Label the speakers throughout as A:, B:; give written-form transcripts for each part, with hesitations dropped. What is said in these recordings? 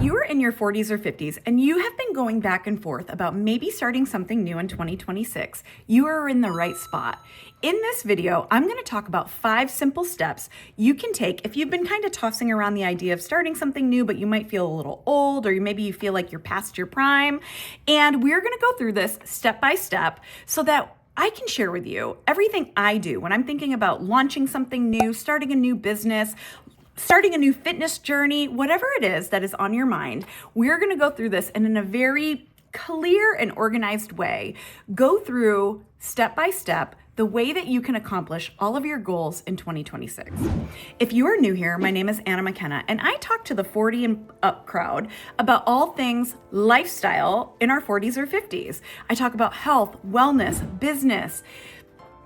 A: you are in your 40s or 50s and you have been going back and forth about maybe starting something new in 2026, you are in the right spot. In this video, I'm going to talk about 5 simple steps you can take if you've been kind of tossing around the idea of starting something new, but you might feel a little old, or maybe you feel like you're past your prime. And we're going to go through this step by step so that I can share with you everything I do when I'm thinking about launching something new, starting a new business, starting a new fitness journey, whatever it is that is on your mind. We're going to go through this and in a very clear and organized way, go through step by step the way that you can accomplish all of your goals in 2026. If you are new here, my name is Mckenna, and I talk to the 40 and up crowd about all things lifestyle in our 40s or 50s. I talk about health, wellness, business,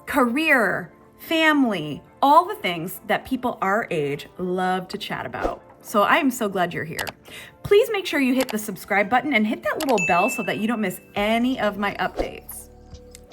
A: career, family, all the things that people our age love to chat about. So I am so glad you're here. Please make sure you hit the subscribe button and hit that little bell so that you don't miss any of my updates.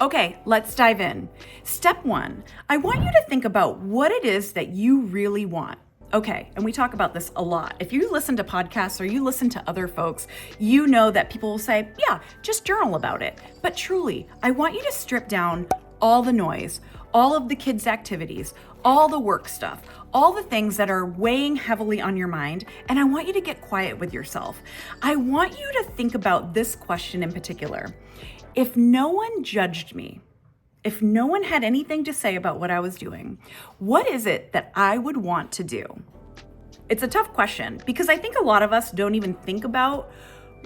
A: Okay, let's dive in. Step 1, I want you to think about what it is that you really want. Okay, and we talk about this a lot. If you listen to podcasts or you listen to other folks, you know that people will say, yeah, just journal about it. But truly, I want you to strip down all the noise, all of the kids' activities, all the work stuff, all the things that are weighing heavily on your mind, and I want you to get quiet with yourself. I want you to think about this question in particular. If no one judged me, if no one had anything to say about what I was doing, what is it that I would want to do? It's a tough question because I think a lot of us don't even think about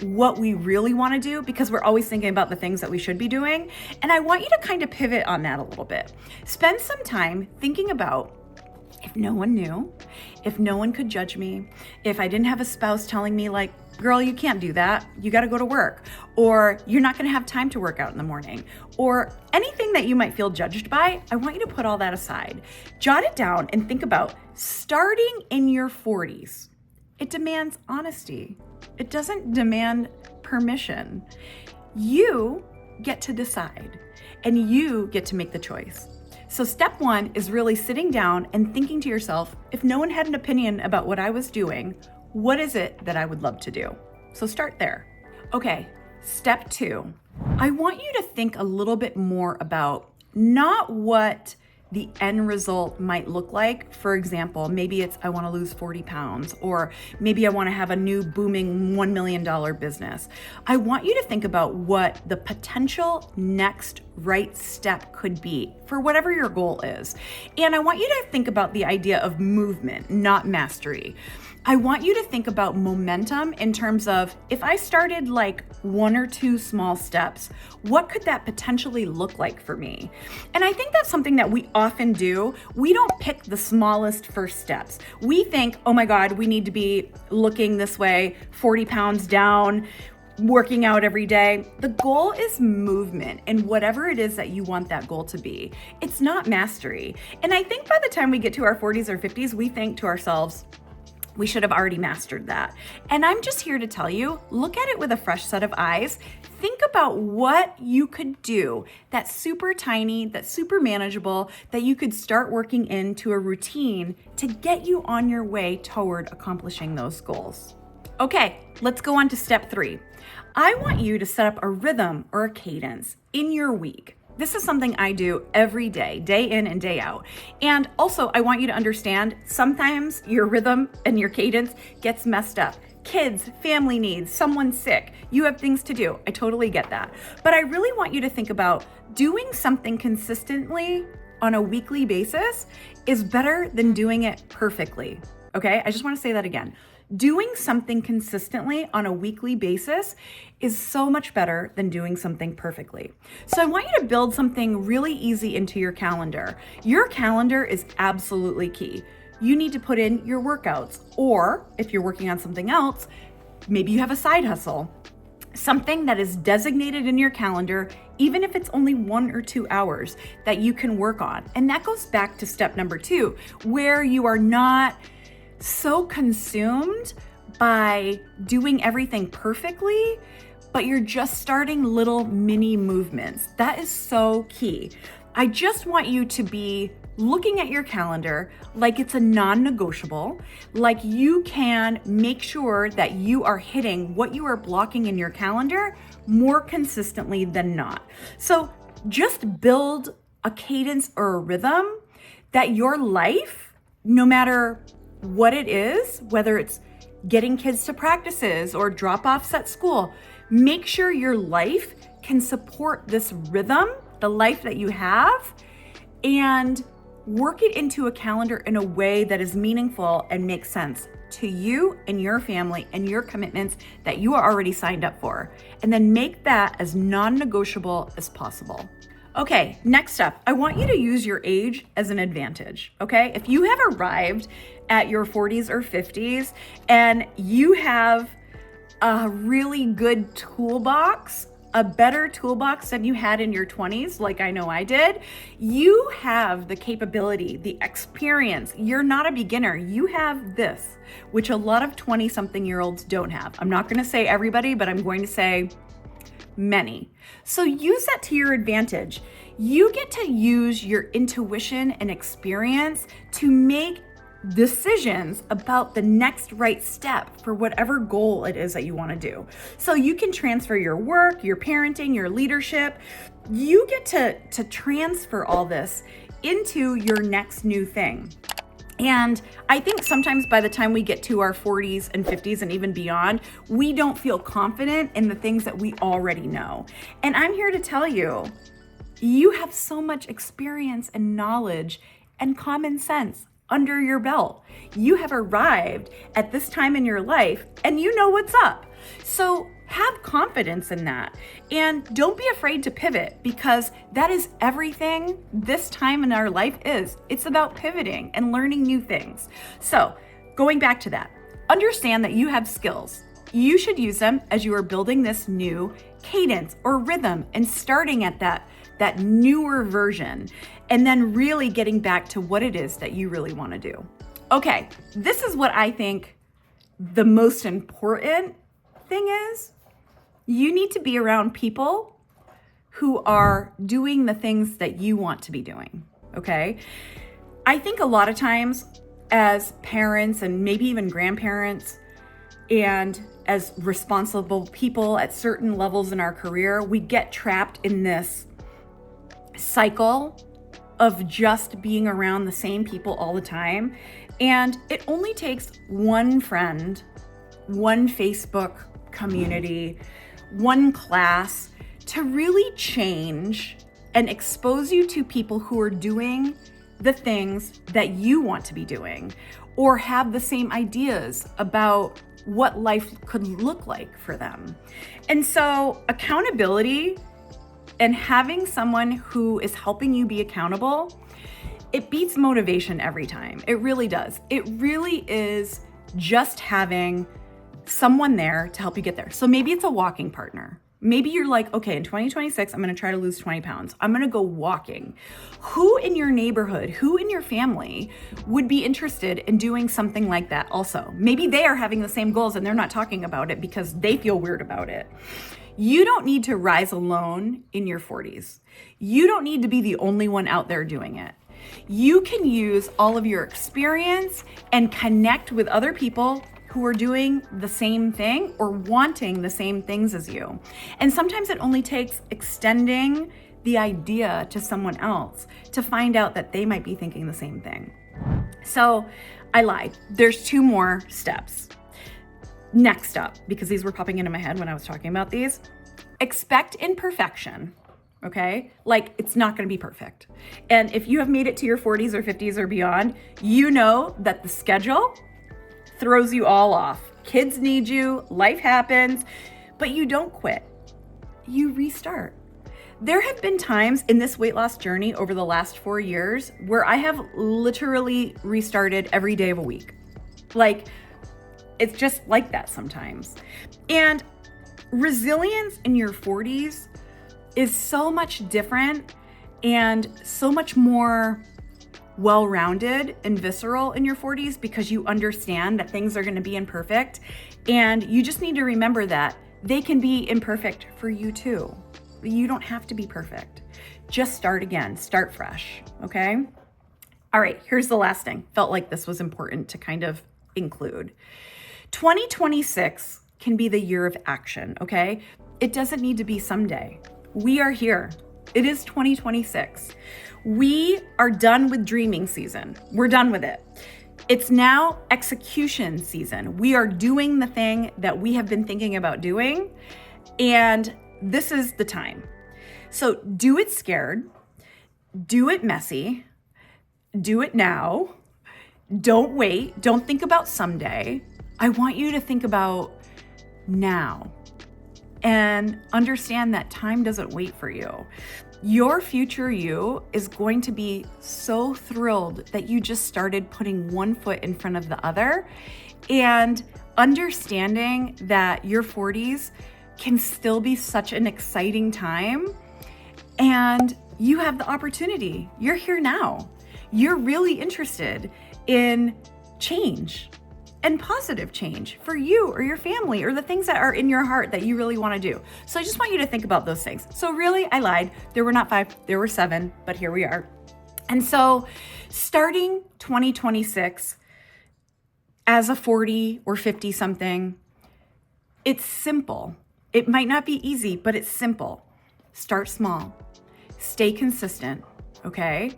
A: what we really want to do because we're always thinking about the things that we should be doing. And I want you to kind of pivot on that a little bit. Spend some time thinking about if no one knew, if no one could judge me, if I didn't have a spouse telling me like, girl, you can't do that, you got to go to work, or you're not going to have time to work out in the morning, or anything that you might feel judged by, I want you to put all that aside. Jot it down and think about starting in your 40s. It demands honesty. It doesn't demand permission. You get to decide and you get to make the choice. So step 1 is really sitting down and thinking to yourself, if no one had an opinion about what I was doing, what is it that I would love to do? So start there. Okay, step 2, I want you to think a little bit more about not what the end result might look like. For example, maybe it's I want to lose 40 pounds, or maybe I want to have a new booming $1 million business. I want you to think about what the potential next right step could be for whatever your goal is. And I want you to think about the idea of movement, not mastery. I want you to think about momentum in terms of if I started like 1 or 2 small steps, what could that potentially look like for me? And I think that's something that we often do. We don't pick the smallest first steps. We think, oh my God, we need to be looking this way, 40 pounds down, working out every day. The goal is movement and whatever it is that you want that goal to be. It's not mastery. And I think by the time we get to our 40s or 50s, we think to ourselves, we should have already mastered that. And I'm just here to tell you, look at it with a fresh set of eyes. Think about what you could do that's super tiny, that's super manageable, that you could start working into a routine to get you on your way toward accomplishing those goals. Okay, let's go on to step 3. I want you to set up a rhythm or a cadence in your week. This is something I do every day, day in and day out. And also, I want you to understand, sometimes your rhythm and your cadence gets messed up. Kids, family needs, someone's sick, you have things to do. I totally get that. But I really want you to think about doing something consistently on a weekly basis is better than doing it perfectly. Okay, I just want to say that again. Doing something consistently on a weekly basis is so much better than doing something perfectly. So I want you to build something really easy into your calendar. Your calendar is absolutely key. You need to put in your workouts, or if you're working on something else, maybe you have a side hustle, something that is designated in your calendar, even if it's only 1 or 2 hours that you can work on. And that goes back to step number 2, where you are not so consumed by doing everything perfectly, but you're just starting little mini movements. That is so key. I just want you to be looking at your calendar like it's a non-negotiable, like you can make sure that you are hitting what you are blocking in your calendar more consistently than not. So just build a cadence or a rhythm that your life, no matter what it is, whether it's getting kids to practices or drop-offs at school, make sure your life can support this rhythm, the life that you have, and work it into a calendar in a way that is meaningful and makes sense to you and your family and your commitments that you are already signed up for. And then make that as non-negotiable as possible. Okay, next up, I want you to use your age as an advantage, okay? If you have arrived at your 40s or 50s and you have a really good toolbox, a better toolbox than you had in your 20s, like I know I did, you have the capability, the experience. You're not a beginner. You have this, which a lot of 20-something-year-olds don't have. I'm not going to say everybody, but I'm going to say many. So use that to your advantage. You get to use your intuition and experience to make decisions about the next right step for whatever goal it is that you want to do. So you can transfer your work, your parenting, your leadership. You get to transfer all this into your next new thing. And I think sometimes by the time we get to our 40s and 50s and even beyond, we don't feel confident in the things that we already know. And I'm here to tell you, you have so much experience and knowledge and common sense under your belt. You have arrived at this time in your life and you know what's up. So have confidence in that. And don't be afraid to pivot, because that is everything this time in our life is. It's about pivoting and learning new things. So going back to that, understand that you have skills. You should use them as you are building this new cadence or rhythm and starting at that newer version, and then really getting back to what it is that you really want to do. Okay, this is what I think the most important thing is. You need to be around people who are doing the things that you want to be doing, okay? I think a lot of times as parents and maybe even grandparents and as responsible people at certain levels in our career, we get trapped in this cycle of just being around the same people all the time. And it only takes one friend, one Facebook community, one class to really change and expose you to people who are doing the things that you want to be doing or have the same ideas about what life could look like for them. And so accountability and having someone who is helping you be accountable, it beats motivation every time. It really does. It really is just having someone there to help you get there. So maybe it's a walking partner. Maybe you're like, okay, in 2026, I'm going to try to lose 20 pounds. I'm going to go walking. Who in your neighborhood, who in your family would be interested in doing something like that also? Maybe they are having the same goals and they're not talking about it because they feel weird about it. You don't need to rise alone in your 40s. You don't need to be the only one out there doing it. You can use all of your experience and connect with other people who are doing the same thing or wanting the same things as you. And sometimes it only takes extending the idea to someone else to find out that they might be thinking the same thing. So I lied. There's 2 more steps. Next up, because these were popping into my head when I was talking about these, expect imperfection. Okay? Like, it's not going to be perfect. And if you have made it to your 40s or 50s or beyond, you know that the schedule throws you all off. Kids need you, life happens, but you don't quit. You restart. There have been times in this weight loss journey over the last 4 years where I have literally restarted every day of a week. Like, it's just like that sometimes. And resilience in your 40s is so much different and so much more well-rounded and visceral in your 40s because you understand that things are going to be imperfect, and you just need to remember that they can be imperfect for you too. You don't have to be perfect. just start again, start fresh, okay? All right, here's the last thing. Felt like this was important to kind of include. 2026 can be the year of action, okay? It doesn't need to be someday. We are here. It is 2026. We are done with dreaming season. We're done with it. It's now execution season. We are doing the thing that we have been thinking about doing, and this is the time. So do it scared, do it messy, do it now. Don't wait. Don't think about someday. I want you to think about now and understand that time doesn't wait for you. Your future you is going to be so thrilled that you just started putting one foot in front of the other and understanding that your 40s can still be such an exciting time, and you have the opportunity. You're here now. You're really interested in change and positive change for you or your family or the things that are in your heart that you really want to do. So I just want you to think about those things. So really, I lied. There were not 5, there were 7, but here we are. And so starting 2026 as a 40 or 50 something, it's simple. It might not be easy, but it's simple. Start small. Stay consistent, okay?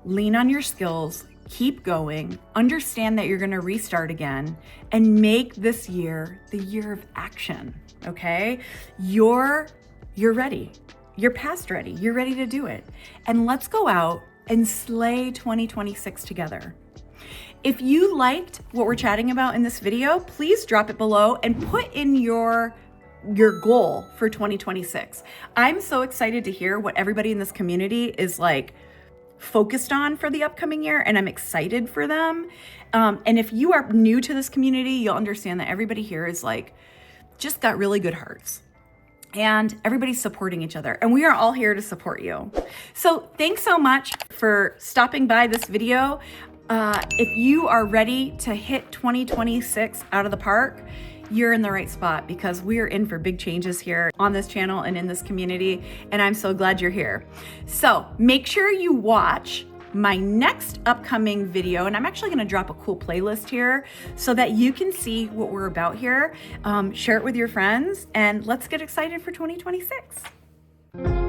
A: Lean on your skills. Keep going, understand that you're gonna restart again, and make this year the year of action, okay? You're ready. You're past ready. You're ready to do it. And let's go out and slay 2026 together. If you liked what we're chatting about in this video, please drop it below and put in your goal for 2026. I'm so excited to hear what everybody in this community is like focused on for the upcoming year, and I'm excited for them. And if you are new to this community, you'll understand that everybody here is like just got really good hearts, and everybody's supporting each other, and we are all here to support you. So thanks so much for stopping by this video. If you are ready to hit 2026 out of the park, you're in the right spot, because we are in for big changes here on this channel and in this community, and I'm so glad you're here. So make sure you watch my next upcoming video, and I'm actually gonna drop a cool playlist here so that you can see what we're about here. Share it with your friends, and let's get excited for 2026.